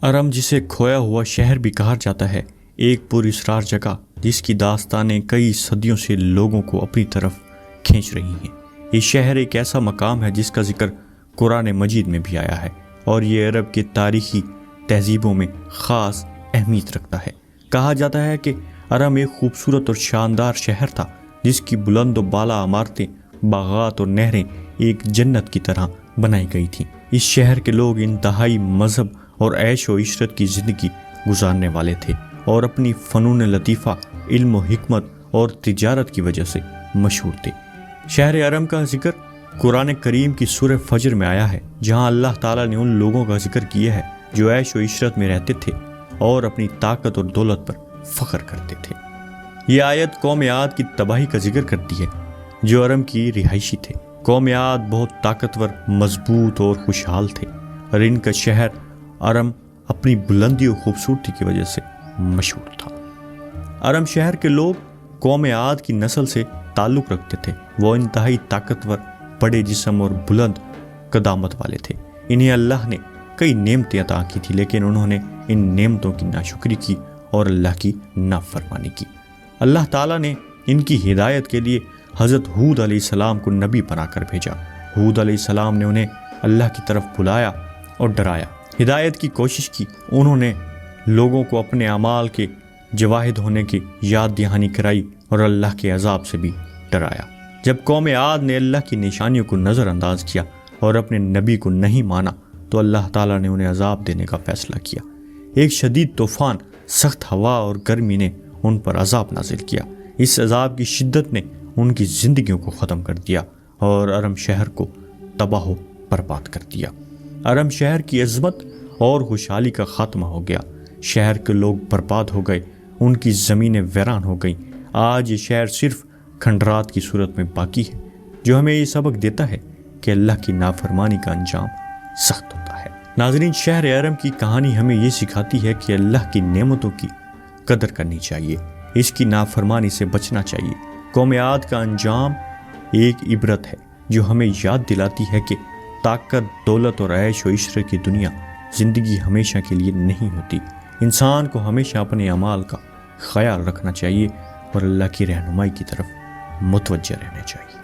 ارم جسے کھویا ہوا شہر بھی کہا جاتا ہے، ایک پراسرار جگہ جس کی داستانیں کئی صدیوں سے لوگوں کو اپنی طرف کھینچ رہی ہیں۔ یہ شہر ایک ایسا مقام ہے جس کا ذکر قرآن مجید میں بھی آیا ہے، اور یہ عرب کے تاریخی تہذیبوں میں خاص اہمیت رکھتا ہے۔ کہا جاتا ہے کہ ارم ایک خوبصورت اور شاندار شہر تھا جس کی بلند و بالا عمارتیں، باغات اور نہریں ایک جنت کی طرح بنائی گئی تھیں۔ اس شہر کے لوگ انتہائی مذہب اور عیش و عشرت کی زندگی گزارنے والے تھے، اور اپنی فنون لطیفہ، علم و حکمت اور تجارت کی وجہ سے مشہور تھے۔ شہر ارم کا ذکر قرآن کریم کی سورہ فجر میں آیا ہے، جہاں اللہ تعالیٰ نے ان لوگوں کا ذکر کیا ہے جو عیش و عشرت میں رہتے تھے اور اپنی طاقت اور دولت پر فخر کرتے تھے۔ یہ آیت قوم عاد کی تباہی کا ذکر کرتی ہے جو ارم کی رہائشی تھے۔ قوم عاد بہت طاقتور، مضبوط اور خوشحال تھے، اور ان کا شہر ارم اپنی بلندی و خوبصورتی کی وجہ سے مشہور تھا۔ ارم شہر کے لوگ قوم عاد کی نسل سے تعلق رکھتے تھے۔ وہ انتہائی طاقتور، بڑے جسم اور بلند قدامت والے تھے۔ انہیں اللہ نے کئی نعمتیں عطا کی تھی، لیکن انہوں نے ان نعمتوں کی ناشکری کی اور اللہ کی نافرمانی کی۔ اللہ تعالیٰ نے ان کی ہدایت کے لیے حضرت ہود علیہ السلام کو نبی بنا کر بھیجا۔ ہود علیہ السلام نے انہیں اللہ کی طرف بلایا اور ڈرایا، ہدایت کی کوشش کی۔ انہوں نے لوگوں کو اپنے اعمال کے جواہد ہونے کی یاد دہانی کرائی اور اللہ کے عذاب سے بھی ڈرایا۔ جب قوم عاد نے اللہ کی نشانیوں کو نظر انداز کیا اور اپنے نبی کو نہیں مانا تو اللہ تعالیٰ نے انہیں عذاب دینے کا فیصلہ کیا۔ ایک شدید طوفان، سخت ہوا اور گرمی نے ان پر عذاب نازل کیا۔ اس عذاب کی شدت نے ان کی زندگیوں کو ختم کر دیا اور ارم شہر کو تباہ و برباد کر دیا۔ ارم شہر کی عظمت اور خوشحالی کا خاتمہ ہو گیا۔ شہر کے لوگ برباد ہو گئے، ان کی زمینیں ویران ہو گئیں۔ آج یہ شہر صرف کھنڈرات کی صورت میں باقی ہے، جو ہمیں یہ سبق دیتا ہے کہ اللہ کی نافرمانی کا انجام سخت ہوتا ہے۔ ناظرین، شہر ارم کی کہانی ہمیں یہ سکھاتی ہے کہ اللہ کی نعمتوں کی قدر کرنی چاہیے، اس کی نافرمانی سے بچنا چاہیے۔ قوم عاد کا انجام ایک عبرت ہے جو ہمیں یاد دلاتی ہے کہ طاقت، دولت اور عیش و عشرت کی دنیا زندگی ہمیشہ کے لیے نہیں ہوتی۔ انسان کو ہمیشہ اپنے اعمال کا خیال رکھنا چاہیے اور اللہ کی رہنمائی کی طرف متوجہ رہنا چاہیے۔